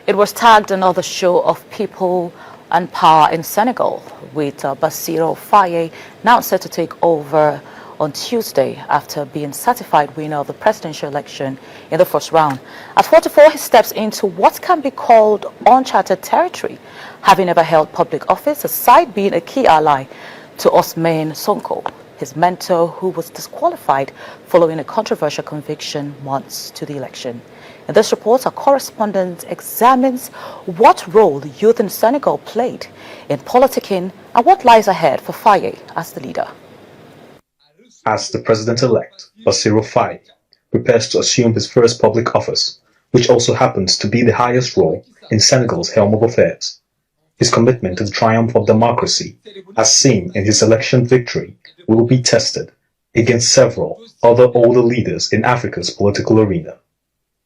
It was tagged another show of people and power in Senegal, with Faye now set to take over on Tuesday after being certified winner of the presidential election in the first round. At 44, he steps into what can be called uncharted territory, having never held public office, aside being a key ally to Ousmane Sonko, his mentor, who was disqualified following a controversial conviction months to the election. In this report, our correspondent examines what role the youth in Senegal played in politicking and what lies ahead for Faye as the leader. As the president-elect, Faye prepares to assume his first public office, which also happens to be the highest role in Senegal's helm of affairs. His commitment to the triumph of democracy, as seen in his election victory, will be tested against several other older leaders in Africa's political arena.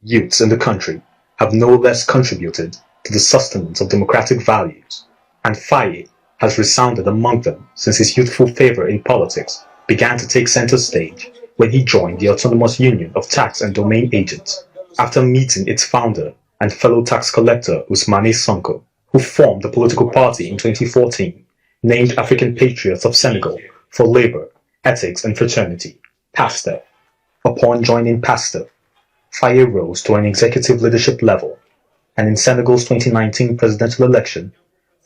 Youths in the country have no less contributed to the sustenance of democratic values, and Faye has resounded among them since his youthful favor in politics began to take center stage when he joined the Autonomous Union of Tax and Domain Agents after meeting its founder and fellow tax collector Ousmane Sonko, who formed the political party in 2014, named African Patriots of Senegal for Labor, Ethics and Fraternity, PASTEF. Upon joining PASTEF, Faye rose to an executive leadership level, and in Senegal's 2019 presidential election,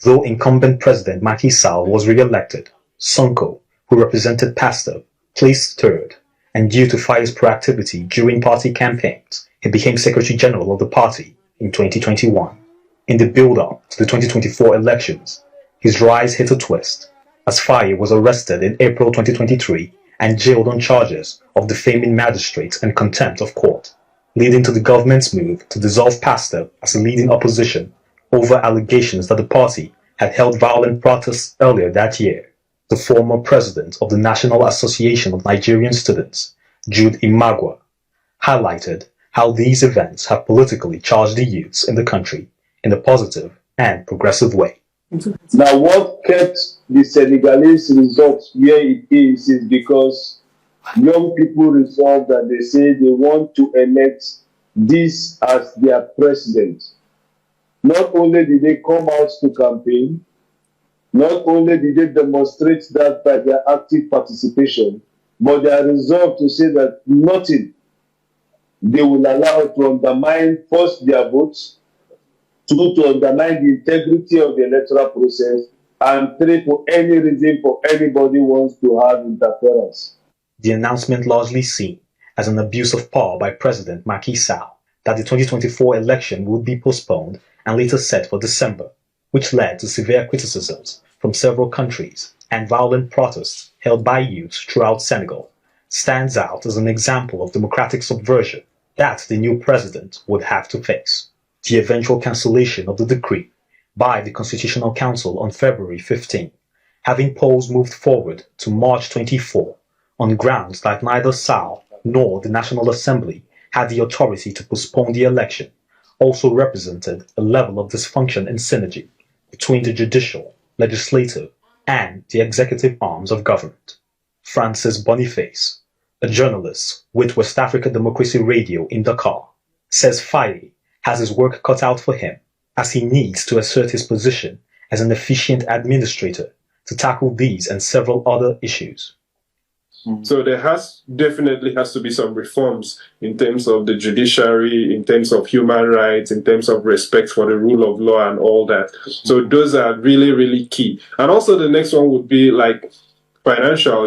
though incumbent President Macky Sall was re-elected, Sonko, who represented PASTEF, placed third, and due to Faye's proactivity during party campaigns, he became Secretary General of the party in 2021. In the build-up to the 2024 elections, his rise hit a twist, as Faye was arrested in April 2023 and jailed on charges of defaming magistrates and contempt of court, leading to the government's move to dissolve PASTEF as a leading opposition over allegations that the party had held violent protests earlier that year. The former president of the National Association of Nigerian Students, Jude Imagua, highlighted how these events have politically charged the youths in the country in a positive and progressive way. Now, what kept the Senegalese result where it is because young people resolved that they say they want to elect this as their president. Not only did they come out to campaign, not only did they demonstrate that by their active participation, but they are resolved to say that nothing they will allow to undermine first their votes, two, to undermine the integrity of the electoral process, and three, for any reason for anybody wants to have interference. The announcement largely seen as an abuse of power by President Macky Sall that the 2024 election would be postponed and later set for December, which led to severe criticisms from several countries and violent protests held by youths throughout Senegal, stands out as an example of democratic subversion that the new president would have to face. The eventual cancellation of the decree by the Constitutional Council on February 15, having polls moved forward to March 24, on grounds that neither Sall nor the National Assembly had the authority to postpone the election, also represented a level of dysfunction and synergy between the judicial, legislative, and the executive arms of government. Francis Boniface, a journalist with West Africa Democracy Radio in Dakar, says Faye has his work cut out for him as he needs to assert his position as an efficient administrator to tackle these and several other issues. So there definitely has to be some reforms in terms of the judiciary, in terms of human rights, in terms of respect for the rule of law and all that. So those are really, really key. And also the next one would be like financial,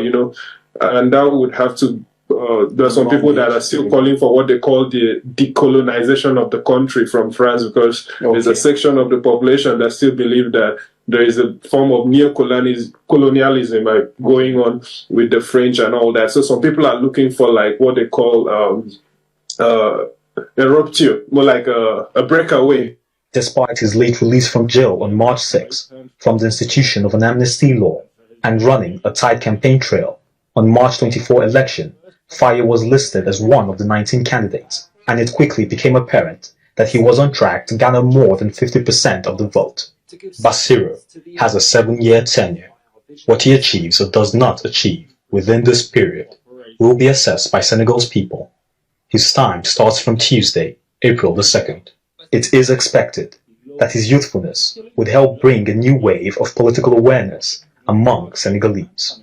and that would have to, there are some people that are still calling for what they call the decolonization of the country from France, because there's a section of the population that still believe that there is a form of neo-colonialism going on with the French and all that. So some people are looking for like what they call a rupture, more like a breakaway. Despite his late release from jail on March 6 from the institution of an amnesty law and running a tight campaign trail, on March 24 election, Faye was listed as one of the 19 candidates, and it quickly became apparent that he was on track to garner more than 50% of the vote. Bassirou has a 7-year tenure. What he achieves or does not achieve within this period will be assessed by Senegal's people. His time starts from Tuesday, April the 2nd. It is expected that his youthfulness would help bring a new wave of political awareness among Senegalese.